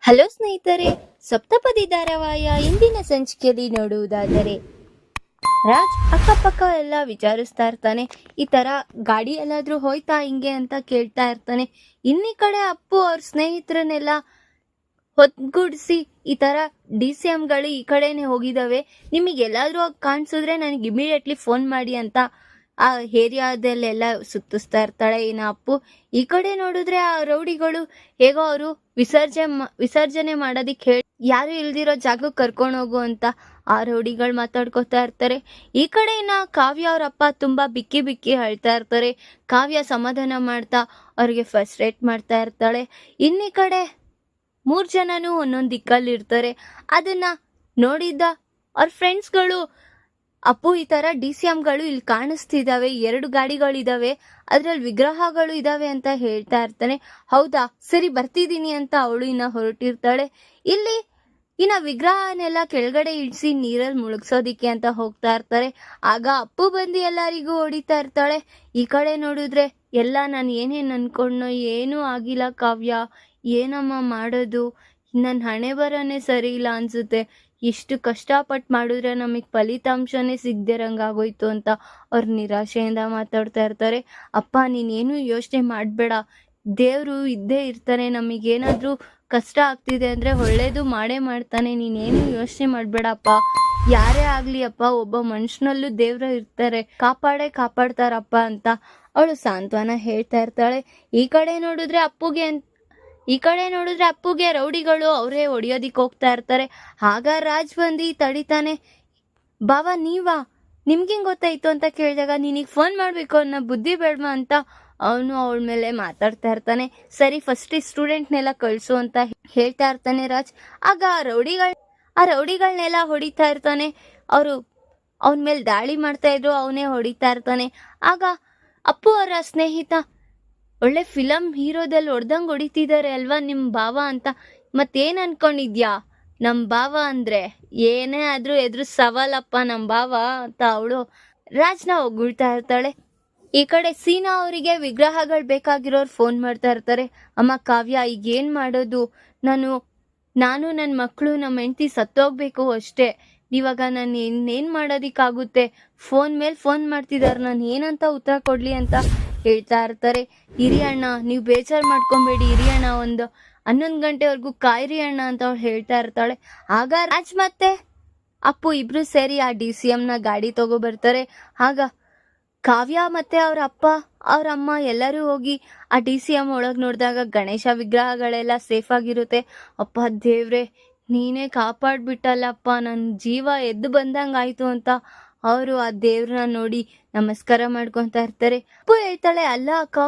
Hello ಸ್ನೇಹಿತರೆ, ಸಪ್ತಪದಿ ಧಾರಾವಾಹಿಯ ಇಂದಿನ ಸಂಚಿಕೆಯಲ್ಲಿ ನೋಡುವುದಾದರೆ ರಾಜ್ ಅಕ್ಕಪಕ್ಕ ಎಲ್ಲ ವಿಚಾರಿಸ್ತಾ ಇರ್ತಾನೆ. ಈ ತರ ಗಾಡಿ ಎಲ್ಲಾದ್ರೂ ಹೋಯ್ತಾ ಹಿಂಗೆ ಅಂತ ಕೇಳ್ತಾ ಇರ್ತಾನೆ. ಇನ್ನಿ ಕಡೆ ಅಪ್ಪು ಅವ್ರ ಸ್ನೇಹಿತರನ್ನೆಲ್ಲ ಹೊತ್ಗೂಡಿಸಿ ಈ ತರ DCMಗಳು ಈ ಕಡೆನೆ ಹೋಗಿದಾವೆ, ನಿಮಗೆಲ್ಲಾದ್ರೂ ಕಾಣಿಸಿದ್ರೆ ನನಗೆ ಇಮಿಡಿಯೇಟ್ಲಿ ಫೋನ್ ಮಾಡಿ ಅಂತ ಆ ಏರಿಯಾದಲ್ಲೆಲ್ಲ ಸುತ್ತಿಸ್ತಾ ಇರ್ತಾಳೆ ಇನ್ನ ಅಪ್ಪು. ಈ ಕಡೆ ನೋಡಿದ್ರೆ ಆ ರೌಡಿಗಳು ಹೇಗೋ ಅವರು ವಿಸರ್ಜನೆ ಮಾಡೋದಿಕ್ಕೆ ಹೇಳಿ ಯಾರು ಇಲ್ದಿರೋ ಜಾಗಕ್ಕೆ ಕರ್ಕೊಂಡು ಹೋಗು ಅಂತ ಆ ರೌಡಿಗಳು ಮಾತಾಡ್ಕೋತಾ ಇರ್ತಾರೆ. ಈ ಕಡೆ ಇನ್ನ ಕಾವ್ಯ ಅವ್ರಪ್ಪ ತುಂಬಾ ಬಿಕ್ಕಿ ಬಿಕ್ಕಿ ಅಳ್ತಾ ಇರ್ತಾರೆ. ಕಾವ್ಯ ಸಮಾಧಾನ ಮಾಡ್ತಾ ಅವ್ರಿಗೆ ಫಸ್ಟ್ ರೇಟ್ ಮಾಡ್ತಾ ಇರ್ತಾಳೆ. ಇನ್ನಿ ಕಡೆ 3 ಜನನು ಒಂದೊಂದು ದಿಕ್ಕಲ್ಲಿ ಇರ್ತಾರೆ. ಅದನ್ನ ನೋಡಿದ್ದ ಅವ್ರ ಫ್ರೆಂಡ್ಸ್ಗಳು, ಅಪ್ಪು ಈ ತರ DCMಗಳು ಇಲ್ಲಿ ಕಾಣಿಸ್ತಿದಾವೆ, 2 ಗಾಡಿಗಳಿದಾವೆ, ಅದ್ರಲ್ಲಿ ವಿಗ್ರಹಗಳು ಇದಾವೆ ಅಂತ ಹೇಳ್ತಾ ಇರ್ತಾನೆ. ಹೌದಾ, ಸರಿ ಬರ್ತಿದ್ದೀನಿ ಅಂತ ಅವಳು ಇನ್ನ ಹೊರಟಿರ್ತಾಳೆ. ಇಲ್ಲಿ ಇನ್ನ ವಿಗ್ರಹನೆಲ್ಲ ಕೆಳಗಡೆ ಇಳಿಸಿ ನೀರಲ್ಲಿ ಮುಳುಗ್ಸೋದಿಕ್ಕೆ ಅಂತ ಹೋಗ್ತಾ ಇರ್ತಾರೆ. ಆಗ ಅಪ್ಪು ಬಂದು ಎಲ್ಲರಿಗೂ ಹೊಡಿತಾ ಇರ್ತಾಳೆ. ಈ ಕಡೆ ನೋಡಿದ್ರೆ ಎಲ್ಲ ನಾನು ಏನೇನು ಅನ್ಕೊಂಡ್ನೋ ಏನೂ ಆಗಿಲ್ಲ ಕಾವ್ಯ, ಏನಮ್ಮ ಮಾಡೋದು, ನನ್ನ ಹಣೆ ಬರನೇ ಸರಿ ಇಲ್ಲ ಅನ್ಸುತ್ತೆ, ಇಷ್ಟು ಕಷ್ಟಪಟ್ಟು ಮಾಡಿದ್ರೆ ನಮಗೆ ಫಲಿತಾಂಶನೇ ಸಿಗ್ದಿರಂಗಾಗೋಯ್ತು ಅಂತ ಅವ್ರು ನಿರಾಶೆಯಿಂದ ಮಾತಾಡ್ತಾ ಇರ್ತಾರೆ. ಅಪ್ಪ ನೀನೇನು ಯೋಚನೆ ಮಾಡಬೇಡ, ದೇವರು ಇದ್ದೇ ಇರ್ತಾನೆ, ನಮಗೇನಾದ್ರೂ ಕಷ್ಟ ಆಗ್ತಿದೆ ಅಂದರೆ ಒಳ್ಳೇದು ಮಾಡೇ ಮಾಡ್ತಾನೆ, ನೀನೇನು ಯೋಚನೆ ಮಾಡಬೇಡಪ್ಪ, ಯಾರೇ ಆಗಲಿ ಅಪ್ಪ ಒಬ್ಬ ಮನುಷ್ಯನಲ್ಲೂ ದೇವ್ರು ಇರ್ತಾರೆ, ಕಾಪಾಡ್ತಾರಪ್ಪ ಅಂತ ಅವಳು ಸಾಂತ್ವನ ಹೇಳ್ತಾ ಇರ್ತಾಳೆ. ಈ ಕಡೆ ನೋಡಿದ್ರೆ ಅಪ್ಪುಗೆ ರೌಡಿಗಳು ಅವರೇ ಹೊಡಿಯೋದಿಕ್ಕೆ ಹೋಗ್ತಾ ಇರ್ತಾರೆ. ಆಗ ರಾಜ್ ಬಂದು ತಡಿತಾನೆ. ಬಾವಾ ನೀವಾ, ನಿಮ್ಗೇನು ಗೊತ್ತಾಯ್ತು ಅಂತ ಕೇಳಿದಾಗ ನಿನಗೆ ಫೋನ್ ಮಾಡಬೇಕು ಅನ್ನೋ ಬುದ್ಧಿ ಬೇಡವಾ ಅಂತ ಅವನು ಅವಳ ಮೇಲೆ ಮಾತಾಡ್ತಾ ಇರ್ತಾನೆ. ಸರಿ ಫಸ್ಟ್ ಈ ಸ್ಟೂಡೆಂಟ್ನೆಲ್ಲ ಕಳಿಸು ಅಂತ ಹೇಳ್ತಾ ಇರ್ತಾನೆ ರಾಜ್. ಆಗ ಆ ರೌಡಿಗಳನ್ನೆಲ್ಲ ಹೊಡಿತಾ ಇರ್ತಾನೆ. ಅವರು ಅವನ ಮೇಲೆ ದಾಳಿ ಮಾಡ್ತಾ ಇದ್ರು, ಅವನೇ ಹೊಡಿತಾ ಇರ್ತಾನೆ. ಆಗ ಅಪ್ಪು ಅವರ ಸ್ನೇಹಿತ, ಒಳ್ಳೆ ಫಿಲಮ್ ಹೀರೋದಲ್ಲಿ ಹೊಡೆದಂಗೆ ಹೊಡಿತಿದ್ದಾರೆ ಅಲ್ವಾ ನಿಮ್ಮ ಭಾವ ಅಂತ, ಮತ್ತೇನು ಅನ್ಕೊಂಡಿದ್ಯಾ, ನಮ್ಮ ಭಾವ ಅಂದರೆ ಏನೇ ಆದರೂ ಎದುರು ಸವಾಲಪ್ಪ ನಮ್ಮ ಭಾವ ಅಂತ ಅವಳು ರಾಜ್ನ ಹೊಗಳ್ತಾ ಇರ್ತಾಳೆ. ಈ ಕಡೆ ಸೀನಾ ಅವರಿಗೆ ವಿಗ್ರಹಗಳು ಬೇಕಾಗಿರೋರು ಫೋನ್ ಮಾಡ್ತಾ ಇರ್ತಾರೆ. ಅಮ್ಮ ಕಾವ್ಯ ಈಗ ಏನು ಮಾಡೋದು, ನಾನು ನನ್ನ ಮಕ್ಕಳು ನಮ್ಮ ಹೆಂಡತಿ ಸತ್ತೋಗ್ಬೇಕು ಅಷ್ಟೇ, ಇವಾಗ ನಾನು ಇನ್ನೇನು ಮಾಡೋದಿಕ್ಕಾಗುತ್ತೆ, ಫೋನ್ ಮೇಲೆ ಫೋನ್ ಮಾಡ್ತಿದ್ದಾರೆ, ನಾನು ಏನಂತ ಉತ್ತರ ಕೊಡಲಿ ಅಂತ ಹೇಳ್ತಾ ಇರ್ತಾರೆ. ಇರಿ ಅಣ್ಣ ನೀವು ಬೇಜಾರು ಮಾಡ್ಕೊಬೇಡಿ, ಇರಿ ಅಣ್ಣ ಒಂದು 11 ಗಂಟೆವರೆಗೂ ಕಾಯಿರಿ ಅಣ್ಣ ಅಂತ ಅವಳು ಹೇಳ್ತಾ ಇರ್ತಾಳೆ. ಆಗ ರಾಜ್ ಮತ್ತೆ ಅಪ್ಪು ಇಬ್ರು ಸೇರಿ ಆ DCMನ ಗಾಡಿ ತಗೋಬರ್ತಾರೆ. ಆಗ ಕಾವ್ಯ ಮತ್ತೆ ಅವ್ರ ಅಪ್ಪ ಅವ್ರ ಅಮ್ಮ ಎಲ್ಲರೂ ಹೋಗಿ ಆ DCM ಒಳಗೆ ನೋಡಿದಾಗ ಗಣೇಶ ವಿಗ್ರಹಗಳೆಲ್ಲ ಸೇಫ್ ಆಗಿರುತ್ತೆ. ಅಪ್ಪ ದೇವ್ರೆ ನೀನೇ ಕಾಪಾಡ್ಬಿಟ್ಟಲ್ಲಪ್ಪ, ನನ್ನ ಜೀವ ಎದ್ದು ಬಂದಂಗಾಯ್ತು ಅಂತ ಅವರು ಆ ದೇವ್ರನ್ನ ನೋಡಿ ನಮಸ್ಕಾರ ಮಾಡ್ಕೊತಾ ಇರ್ತಾರೆ. ಅಪ್ಪು ಹೇಳ್ತಾಳೆ, ಅಲ್ಲ ಅಕ್ಕ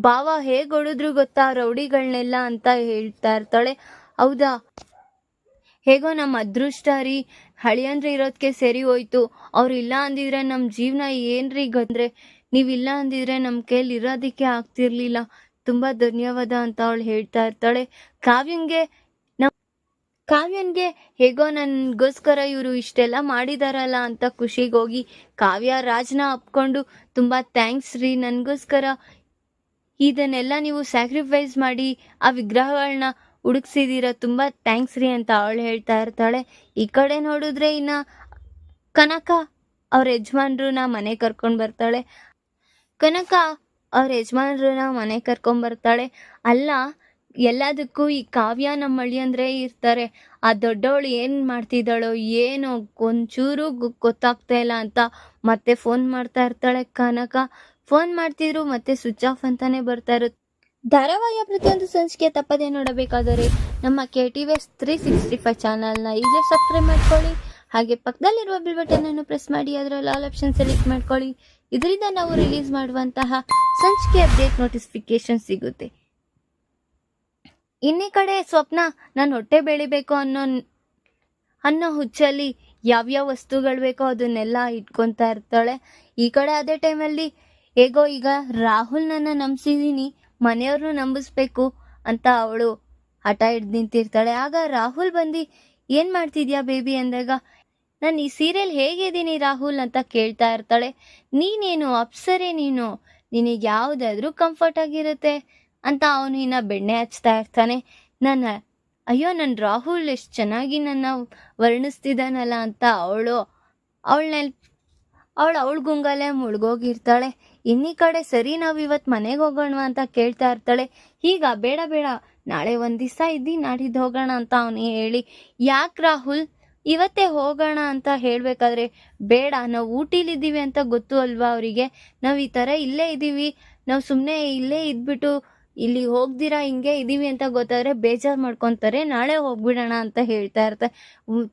ಬಾವ ಹೇಗೆ ಹೊಡಿದ್ರು ಗೊತ್ತಾ ರೌಡಿಗಳನ್ನೆಲ್ಲ ಅಂತ ಹೇಳ್ತಾ ಇರ್ತಾಳೆ. ಹೌದಾ, ಹೇಗೋ ನಮ್ಮ ಅದೃಷ್ಟ ರೀ, ಹಳಿಯಂದ್ರೆ ಇರೋದಕ್ಕೆ ಸರಿ ಹೋಯ್ತು, ಅವ್ರು ಇಲ್ಲ ಅಂದಿದ್ರೆ ನಮ್ಮ ಜೀವನ ಏನ್ರಿ ಗಂದ್ರೆ, ನೀವಿಲ್ಲ ಅಂದಿದ್ರೆ ನಮ್ಮ ಕೈಲಿ ಇರೋದಕ್ಕೆ ಆಗ್ತಿರ್ಲಿಲ್ಲ, ತುಂಬಾ ಧನ್ಯವಾದ ಅಂತ ಅವಳು ಹೇಳ್ತಾ ಇರ್ತಾಳೆ. ಕಾವ್ಯನ್ಗೆ ಹೇಗೋ ನನಗೋಸ್ಕರ ಇವರು ಇಷ್ಟೆಲ್ಲ ಮಾಡಿದಾರಲ್ಲ ಅಂತ ಖುಷಿಗೋಗಿ ಕಾವ್ಯ ರಾಜ್ನ ಅಪ್ಕೊಂಡು ತುಂಬ ಥ್ಯಾಂಕ್ಸ್ ರೀ, ನನಗೋಸ್ಕರ ಇದನ್ನೆಲ್ಲ ನೀವು ಸ್ಯಾಕ್ರಿಫೈಸ್ ಮಾಡಿ ಆ ವಿಗ್ರಹಗಳನ್ನ ಹುಡುಕ್ಸಿದ್ದೀರ, ತುಂಬ ಥ್ಯಾಂಕ್ಸ್ ರೀ ಅಂತ ಅವಳು ಹೇಳ್ತಾ ಇರ್ತಾಳೆ. ಈ ಕಡೆ ನೋಡಿದ್ರೆ ಇನ್ನು ಕನಕ ಅವ್ರ ಯಜಮಾನ್ರನ್ನ ಮನೆ ಕರ್ಕೊಂಡು ಬರ್ತಾಳೆ. ಅಲ್ಲ ಎಲ್ಲದಕ್ಕೂ ಈ ಕಾವ್ಯ ನಮ್ಮ ಅಳಿಯಂದ್ರೆ ಇರ್ತಾರೆ, ಆ ದೊಡ್ಡವಳು ಏನು ಮಾಡ್ತಿದ್ದಾಳೋ ಏನೋ ಒಂಚೂರು ಗೊತ್ತಾಗ್ತಾ ಇಲ್ಲ ಅಂತ ಮತ್ತೆ ಫೋನ್ ಮಾಡ್ತಾ ಇರ್ತಾಳೆ. ಕನಕ ಫೋನ್ ಮಾಡ್ತಿದ್ರು ಮತ್ತೆ ಸ್ವಿಚ್ ಆಫ್ ಅಂತಾನೆ ಬರ್ತಾ ಇರುತ್ತೆ. ಧಾರಾವಾಹಿಯ ಪ್ರತಿಯೊಂದು ಸಂಚಿಕೆ ತಪ್ಪದೇ ನೋಡಬೇಕಾದರೆ ನಮ್ಮ KTVS 365 ಚಾನಲ್ನ ಈಗಲೇ ಸಬ್ಸ್ಕ್ರೈಬ್ ಮಾಡ್ಕೊಳ್ಳಿ. ಹಾಗೆ ಪಕ್ಕದಲ್ಲಿರುವ ಬೆಲ್ ಬಟನ್ ಅನ್ನು ಪ್ರೆಸ್ ಮಾಡಿ ಅದರಲ್ಲಿ ಆಲ್ ಆಪ್ಷನ್ ಸೆಲೆಕ್ಟ್ ಮಾಡ್ಕೊಳ್ಳಿ. ಇದರಿಂದ ನಾವು ರಿಲೀಸ್ ಮಾಡುವಂತಹ ಸಂಚಿಕೆ ಅಪ್ಡೇಟ್ ನೋಟಿಫಿಕೇಶನ್ ಸಿಗುತ್ತೆ. ಇನ್ನೇ ಕಡೆ ಸ್ವಪ್ನ ನಾನು ಹೊಟ್ಟೆ ಬೆಳಿಬೇಕು ಅನ್ನೋ ಹುಚ್ಚಲ್ಲಿ ಯಾವ್ಯಾವ ವಸ್ತುಗಳು ಬೇಕೋ ಅದನ್ನೆಲ್ಲ ಇಟ್ಕೊತಾ ಇರ್ತಾಳೆ. ಈ ಕಡೆ ಅದೇ ಟೈಮಲ್ಲಿ ಹೇಗೋ ಈಗ ರಾಹುಲ್ನನ್ನ ನಂಬಿಸಿದೀನಿ, ಮನೆಯವ್ರನ್ನೂ ನಂಬಿಸ್ಬೇಕು ಅಂತ ಅವಳು ಹಠ ಹಿಡ್ದು ನಿಂತಿರ್ತಾಳೆ. ಆಗ ರಾಹುಲ್ ಬಂದು ಏನು ಮಾಡ್ತಿದ್ಯಾ ಬೇಬಿ ಅಂದಾಗ, ನಾನು ಈ ಸೀರಿಯಲ್ ಹೇಗಿದ್ದೀನಿ ರಾಹುಲ್ ಅಂತ ಕೇಳ್ತಾ ಇರ್ತಾಳೆ. ನೀನೇನು ಅಪ್ಸರೆ, ನಿನಗೆ ಯಾವುದಾದ್ರೂ ಕಂಫರ್ಟ್ ಆಗಿರುತ್ತೆ ಅಂತ ಅವನು ಇನ್ನ ಬೆಣ್ಣೆ ಹಚ್ತಾ ಇರ್ತಾನೆ. ನಾನು ಅಯ್ಯೋ ನನ್ನ ರಾಹುಲ್ ಎಷ್ಟು ಚೆನ್ನಾಗಿ ನನ್ನ ವರ್ಣಿಸ್ತಿದ್ದಾನಲ್ಲ ಅಂತ ಅವಳ ಗುಂಗಲ್ಲೇ ಮುಳುಗೋಗಿರ್ತಾಳೆ. ಇನ್ನೀ ಕಡೆ ಸರಿ ನಾವು ಇವತ್ತು ಮನೆಗೆ ಹೋಗೋಣ ಅಂತ ಕೇಳ್ತಾ ಇರ್ತಾಳೆ. ಈಗ ಬೇಡ ಬೇಡ, ನಾಳೆ ಒಂದು ದಿವಸ ಇದ್ದು ನಾಡಿದ್ದು ಹೋಗೋಣ ಅಂತ ಅವನು ಹೇಳಿ, ಯಾಕೆ ರಾಹುಲ್ ಇವತ್ತೇ ಹೋಗೋಣ ಅಂತ ಹೇಳಬೇಕಾದ್ರೆ, ಬೇಡ ನಾವು ಊಟಿಲಿದ್ದೀವಿ ಅಂತ ಗೊತ್ತು ಅಲ್ವಾ ಅವರಿಗೆ, ನಾವು ಈ ಥರ ಇಲ್ಲೇ ಇದ್ದೀವಿ, ನಾವು ಸುಮ್ಮನೆ ಇಲ್ಲೇ ಇದ್ಬಿಟ್ಟು ಇಲ್ಲಿ ಹೋಗ್ದಿರಾ ಹಿಂಗೆ ಇದ್ದೀವಿ ಅಂತ ಗೊತ್ತಾದ್ರೆ ಬೇಜಾರು ಮಾಡ್ಕೊತಾರೆ, ನಾಳೆ ಹೋಗ್ಬಿಡೋಣ ಅಂತ ಹೇಳ್ತಾ ಇರ್ತಾರೆ.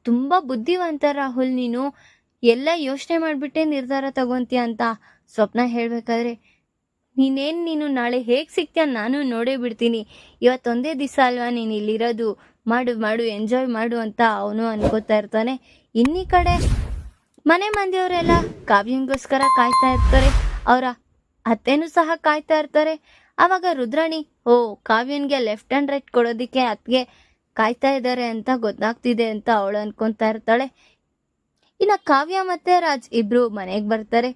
ತುಂಬ ಬುದ್ಧಿವಂತ ರಾಹುಲ್, ನೀನು ಎಲ್ಲ ಯೋಚನೆ ಮಾಡಿಬಿಟ್ಟೆ ನಿರ್ಧಾರ ತಗೊಂತೀಯ ಅಂತ ಸ್ವಪ್ನ ಹೇಳಬೇಕಾದ್ರೆ, ನೀನು ನಾಳೆ ಹೇಗೆ ಸಿಗ್ತೀಯ ನಾನು ನೋಡೇ ಬಿಡ್ತೀನಿ, ಇವತ್ತೊಂದೇ ದಿವಸ ಅಲ್ವಾ ನೀನು ಇಲ್ಲಿರೋದು, ಮಾಡು ಎಂಜಾಯ್ ಮಾಡು ಅಂತ ಅವನು ಅನ್ಕೋತಾ ಇರ್ತಾನೆ. ಇನ್ನೀ ಕಡೆ ಮನೆ ಮಂದಿಯವರೆಲ್ಲ ಕಾವ್ಯಂಗೋಸ್ಕರ ಕಾಯ್ತಾ ಇರ್ತಾರೆ, ಅವರ ಅತ್ತೆನೂ ಸಹ ಕಾಯ್ತಾ ಇರ್ತಾರೆ. ಆವಾಗ ರುದ್ರಾಣಿ ಕಾವ್ಯನ್ಗೆ ಲೆಫ್ಟ್ ಆ್ಯಂಡ್ ರೈಟ್ ಕೊಡೋದಕ್ಕೆ ಅತ್ತಿಗೆ ಕಾಯ್ತಾ ಇದ್ದಾರೆ ಅಂತ ಗೊತ್ತಾಗ್ತಿದೆ ಅಂತ ಅವಳು ಅನ್ಕೊತಾ ಇರ್ತಾಳೆ. ಇನ್ನು ಕಾವ್ಯ ಮತ್ತೆ ರಾಜ್ ಇಬ್ರು ಮನೆಗೆ ಬರ್ತಾರೆ.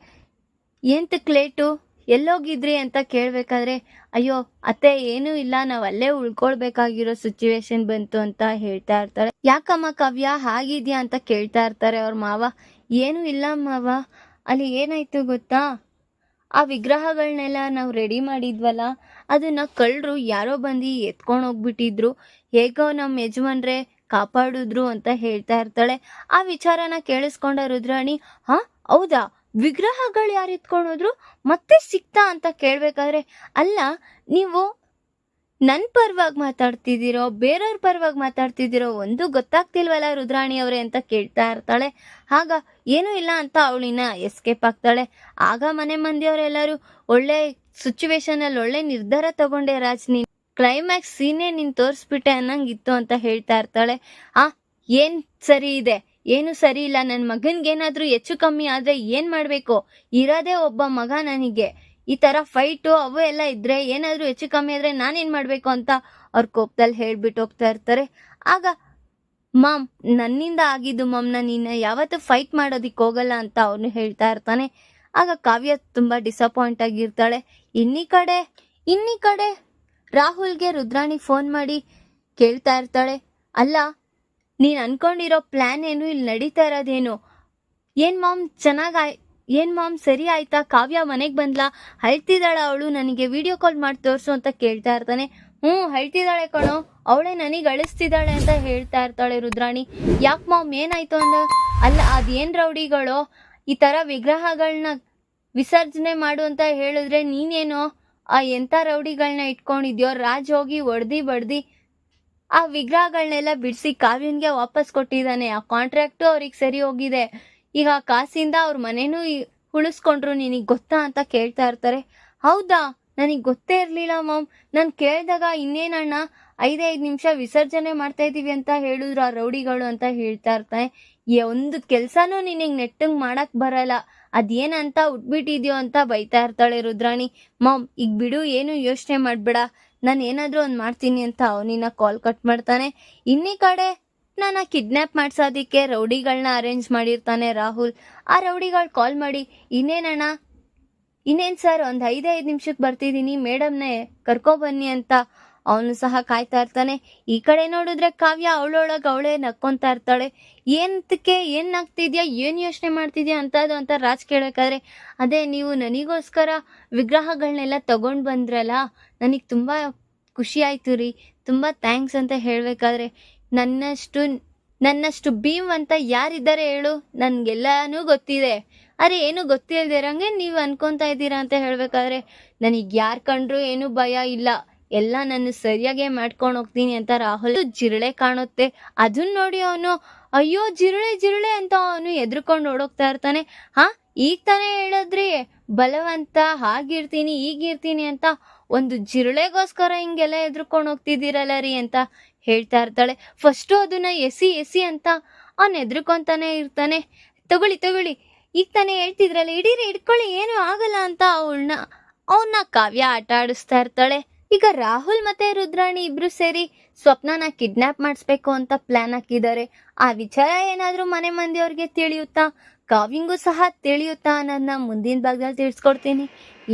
ಎಂತಕ್ಕೆ ಲೇಟು, ಎಲ್ಲೋಗಿದ್ರಿ ಅಂತ ಕೇಳಬೇಕಾದ್ರೆ, ಅಯ್ಯೋ ಅತ್ತೆ ಏನೂ ಇಲ್ಲ, ನಾವು ಅಲ್ಲೇ ಉಳ್ಕೊಳ್ಬೇಕಾಗಿರೋ ಸಿಚುವೇಶನ್ ಬಂತು ಅಂತ ಹೇಳ್ತಾ ಇರ್ತಾಳೆ. ಯಾಕಮ್ಮ ಕಾವ್ಯ ಹಾಗಿದ್ಯಾ ಅಂತ ಕೇಳ್ತಾ ಇರ್ತಾರೆ ಅವ್ರ ಮಾವ. ಏನೂ ಇಲ್ಲ ಮಾವ, ಅಲ್ಲಿ ಏನಾಯ್ತು ಗೊತ್ತಾ, ಆ ವಿಗ್ರಹಗಳನ್ನೆಲ್ಲ ನಾವು ರೆಡಿ ಮಾಡಿದ್ವಲ್ಲ, ಅದನ್ನ ಕಳ್ಳರು ಯಾರೋ ಬಂದು ಎತ್ಕೊಂಡು ಹೋಗ್ಬಿಟ್ಟಿದ್ರು, ಹೇಗೋ ನಮ್ಮ ಯಜಮಾನ್ರೆ ಕಾಪಾಡಿದ್ರು ಅಂತ ಹೇಳ್ತಾ ಇರ್ತಾಳೆ. ಆ ವಿಚಾರನ ಕೇಳಿಸ್ಕೊಂಡ ರುದ್ರಾಣಿ, ಹೌದಾ, ವಿಗ್ರಹಗಳು ಯಾರು ಎತ್ಕೊಂಡೋದ್ರು, ಮತ್ತೆ ಸಿಕ್ತಾ ಅಂತ ಕೇಳಬೇಕಾದ್ರೆ, ಅಲ್ಲ ನೀವು ನನ್ನ ಪರವಾಗಿ ಮಾತಾಡ್ತಿದ್ದೀರೋ ಬೇರೆಯವ್ರ ಪರವಾಗಿ ಮಾತಾಡ್ತಿದ್ದೀರೋ ಒಂದು ಗೊತ್ತಾಗ್ತಿಲ್ವಲ್ಲ ರುದ್ರಾಣಿ ಅವರೇ ಅಂತ ಕೇಳ್ತಾ ಇರ್ತಾಳೆ. ಆಗ ಏನೂ ಇಲ್ಲ ಅಂತ ಅವಳಿನ ಎಸ್ಕೇಪ್ ಆಗ್ತಾಳೆ. ಆಗ ಮನೆ ಮಂದಿಯವರೆಲ್ಲರೂ ಒಳ್ಳೆ ಸಿಚುವೇಶನಲ್ಲಿ ಒಳ್ಳೆ ನಿರ್ಧಾರ ತಗೊಂಡೆ ರಾಜ್, ನೀನು ಕ್ಲೈಮ್ಯಾಕ್ಸ್ ಸೀನೇ ನೀನು ತೋರಿಸ್ಬಿಟ್ಟೆ ಅನ್ನಂಗಿತ್ತು ಅಂತ ಹೇಳ್ತಾ ಇರ್ತಾಳೆ. ಏನು ಸರಿ ಇದೆ, ಏನು ಸರಿ ಇಲ್ಲ, ನನ್ನ ಮಗನಿಗೇನಾದರೂ ಹೆಚ್ಚು ಕಮ್ಮಿ ಆದರೆ ಏನು ಮಾಡಬೇಕು, ಇರೋದೇ ಒಬ್ಬ ಮಗ ನನಗೆ, ಈ ಥರ ಫೈಟು ಅವು ಎಲ್ಲ ಇದ್ದರೆ ಏನಾದರೂ ಹೆಚ್ಚು ಕಮ್ಮಿ ಆದರೆ ನಾನೇನು ಮಾಡಬೇಕು ಅಂತ ಅವ್ರ ಕೋಪದಲ್ಲಿ ಹೇಳ್ಬಿಟ್ಟು ಹೋಗ್ತಾ ಇರ್ತಾರೆ. ಆಗ ಮಾಮ್ ನನ್ನಿಂದ ಆಗಿದ್ದು ಮಾಮ್, ನಾನು ಯಾವತ್ತೂ ಫೈಟ್ ಮಾಡೋದಿಕ್ಕೆ ಹೋಗಲ್ಲ ಅಂತ ಅವನು ಹೇಳ್ತಾ ಇರ್ತಾನೆ. ಆಗ ಕಾವ್ಯ ತುಂಬ ಡಿಸಪಾಯಿಂಟ್ ಆಗಿರ್ತಾಳೆ. ಇನ್ನೀ ಕಡೆ ರಾಹುಲ್ಗೆ ರುದ್ರಾಣಿ ಫೋನ್ ಮಾಡಿ ಕೇಳ್ತಾ ಇರ್ತಾಳೆ, ಅಲ್ಲ ನೀನು ಅನ್ಕೊಂಡಿರೋ ಪ್ಲ್ಯಾನ್ ಏನು, ಇಲ್ಲಿ ನಡೀತಾ ಇರೋದೇನು, ಏನು ಮಾಮ್ ಸರಿ ಆಯ್ತಾ, ಕಾವ್ಯ ಮನೆಗೆ ಬಂದ್ಲಾ, ಅಳ್ತಿದ್ದಾಳ ಅವಳು, ನನಗೆ ವಿಡಿಯೋ ಕಾಲ್ ಮಾಡಿ ತೋರಿಸು ಅಂತ ಕೇಳ್ತಾ ಇರ್ತಾನೆ. ಅಳ್ತಿದ್ದಾಳೆ ಕಣೋ, ಅವಳೇ ನನಗೆ ಅಳಿಸ್ತಿದ್ದಾಳೆ ಅಂತ ಹೇಳ್ತಾ ಇರ್ತಾಳೆ ರುದ್ರಾಣಿ. ಯಾಕೆ ಮಾಮ್ ಏನಾಯ್ತು ಅಲ್ಲ ಅದೇನು ರೌಡಿಗಳು ಈ ಥರ ವಿಗ್ರಹಗಳನ್ನ ವಿಸರ್ಜನೆ ಮಾಡು ಅಂತ ಹೇಳಿದ್ರೆ ನೀನೇನೋ ಎಂಥ ರೌಡಿಗಳನ್ನ ಇಟ್ಕೊಂಡಿದ್ಯೋ, ರಾಜ್ ಹೋಗಿ ಬಡ್ದಿ ಆ ವಿಗ್ರಹಗಳನ್ನೆಲ್ಲ ಬಿಡಿಸಿ ಕಾವ್ಯನ್ಗೆ ವಾಪಸ್ ಕೊಟ್ಟಿದ್ದಾನೆ, ಆ ಕಾಂಟ್ರಾಕ್ಟು ಅವ್ರಿಗೆ ಸರಿ ಹೋಗಿದೆ, ಈಗ ಆ ಕಾಸಿಂದ ಅವ್ರ ಮನೇನೂ ಉಳಿಸ್ಕೊಂಡ್ರು, ನಿನಗೆ ಗೊತ್ತಾ ಅಂತ ಕೇಳ್ತಾ ಇರ್ತಾರೆ. ಹೌದಾ, ನನಗೆ ಗೊತ್ತೇ ಇರಲಿಲ್ಲ ಮಾಮ್, ನಾನು ಕೇಳಿದಾಗ ಇನ್ನೇನಣ್ಣ 5 ನಿಮಿಷ ವಿಸರ್ಜನೆ ಮಾಡ್ತಾ ಇದ್ದೀವಿ ಅಂತ ಹೇಳಿದ್ರು ಆ ರೌಡಿಗಳು ಅಂತ ಹೇಳ್ತಾ ಇರ್ತಾನೆ. ಒಂದು ಕೆಲಸನೂ ನಿನಗೆ ನೆಟ್ಟಂಗೆ ಮಾಡಕ್ಕೆ ಬರಲ್ಲ, ಅದೇನಂತ ಉಟ್ಬಿಟ್ಟಿದ್ಯೋ ಅಂತ ಬೈತಾ ಇರ್ತಾಳೆ ರುದ್ರಾಣಿ. ಮಾಮ್ ಈಗ ಬಿಡು, ಏನು ಯೋಚನೆ ಮಾಡಬೇಡ, ನಾನು ಏನಾದರೂ ಒಂದು ಮಾಡ್ತೀನಿ ಅಂತ ಅವನಿನ್ನ ಕಾಲ್ ಕಟ್ ಮಾಡ್ತಾನೆ. ಇನ್ನೀ ಕಡೆ ನಾನು ಕಿಡ್ನ್ಯಾಪ್ ಮಾಡ್ಸೋದಕ್ಕೆ ರೌಡಿಗಳನ್ನ ಅರೇಂಜ್ ಮಾಡಿರ್ತಾನೆ ರಾಹುಲ್. ಆ ರೌಡಿಗಳು ಕಾಲ್ ಮಾಡಿ, ಇನ್ನೇನು ಸರ್ ಒಂದು 5 ನಿಮಿಷಕ್ಕೆ ಬರ್ತಿದ್ದೀನಿ, ಮೇಡಮ್ನೇ ಕರ್ಕೊಬನ್ನಿ ಅಂತ ಅವನು ಸಹ ಕಾಯ್ತಾ ಇರ್ತಾನೆ. ಈ ಕಡೆ ನೋಡಿದ್ರೆ ಕಾವ್ಯ ಅವಳೇ ನಕ್ಕೊಂತಾ ಇರ್ತಾಳೆ. ಏನಾಗ್ತಿದ್ಯಾ, ಏನು ಯೋಚನೆ ಮಾಡ್ತಿದ್ಯಾ ಅಂತ ರಾಜ್ ಕೇಳಬೇಕಾದ್ರೆ, ಅದೇ ನೀವು ನನಗೋಸ್ಕರ ವಿಗ್ರಹಗಳನ್ನೆಲ್ಲ ತಗೊಂಡು ಬಂದ್ರಲ್ಲ, ನನಗೆ ತುಂಬ ಖುಷಿ ಆಯ್ತು ರೀ, ತುಂಬ ಥ್ಯಾಂಕ್ಸ್ ಅಂತ ಹೇಳಬೇಕಾದ್ರೆ, ನನ್ನಷ್ಟು ಭೀಮ್ ಅಂತ ಯಾರಿದ್ದಾರೆ ಹೇಳು, ನನಗೆಲ್ಲನೂ ಗೊತ್ತಿದೆ, ಅರೆ ಏನು ಗೊತ್ತಿಲ್ದಿರಂಗೆ ನೀವು ಅನ್ಕೊತಾ ಇದ್ದೀರಾ ಅಂತ ಹೇಳಬೇಕಾದ್ರೆ, ನನಗೆ ಯಾರು ಕಂಡ್ರು ಏನು ಭಯ ಇಲ್ಲ, ಎಲ್ಲ ನಾನು ಸರಿಯಾಗೇ ಮಾಡ್ಕೊಂಡು ಹೋಗ್ತೀನಿ ಅಂತ ರಾಹುಲ್ ಜಿರಳೆ ಕಾಣುತ್ತೆ. ಅದನ್ನ ನೋಡಿ ಅವನು ಅಯ್ಯೋ ಜಿರಳೆ ಅಂತ ಅವನು ಎದ್ರುಕೊಂಡು ಓಡೋಗ್ತಾ ಇರ್ತಾನೆ. ಈಗ ತಾನೇ ಹೇಳಿದ್ರಿ ಬಲವಂತ ಹಾಗಿರ್ತೀನಿ ಹೀಗಿರ್ತೀನಿ ಅಂತ, ಒಂದು ಜಿರಳೆಗೋಸ್ಕರ ಹಿಂಗೆಲ್ಲ ಎದ್ರುಕೊಂಡು ಹೋಗ್ತಿದ್ದೀರಲ್ಲ ರೀ ಅಂತ ಹೇಳ್ತಾ ಇರ್ತಾಳೆ. ಫಸ್ಟು ಅದನ್ನ ಎಸಿ ಅಂತ ಅವನು ಎದ್ರುಕೊಂತಾನೆ ಇರ್ತಾನೆ. ತಗೊಳ್ಳಿ ಈಗ ತಾನೇ ಹೇಳ್ತಿದ್ರಲ್ಲ, ಹಿಡ್ಕೊಳ್ಳಿ ಏನೂ ಆಗಲ್ಲ ಅಂತ ಅವನ್ನ ಕಾವ್ಯ ಆಟ ಆಡಿಸ್ತಾ ಇರ್ತಾಳೆ. ಈಗ ರಾಹುಲ್ ಮತ್ತೆ ರುದ್ರಾಣಿ ಇಬ್ರು ಸೇರಿ ಸ್ವಪ್ನನ ಕಿಡ್ನ್ಯಾಪ್ ಮಾಡಿಸ್ಬೇಕು ಅಂತ ಪ್ಲಾನ್ ಹಾಕಿದ್ದಾರೆ. ಆ ವಿಚಾರ ಏನಾದರೂ ಮನೆ ಮಂದಿಯವ್ರಿಗೆ ತಿಳಿಯುತ್ತಾ, ಕಾವ್ಯಂಗೂ ಸಹ ತಿಳಿಯುತ್ತಾ ಅನ್ನೋದನ್ನ ಮುಂದಿನ ಭಾಗದಲ್ಲಿ ತಿಳಿಸ್ಕೊಡ್ತೀನಿ.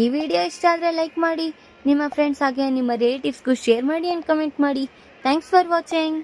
ಈ ವಿಡಿಯೋ ಇಷ್ಟ ಆದರೆ ಲೈಕ್ ಮಾಡಿ, ನಿಮ್ಮ ಫ್ರೆಂಡ್ಸ್ ಹಾಗೆ ನಿಮ್ಮ ರಿಲೇಟಿವ್ಸ್ಗೂ ಶೇರ್ ಮಾಡಿ ಆ್ಯಂಡ್ ಕಮೆಂಟ್ ಮಾಡಿ. Thanks for watching.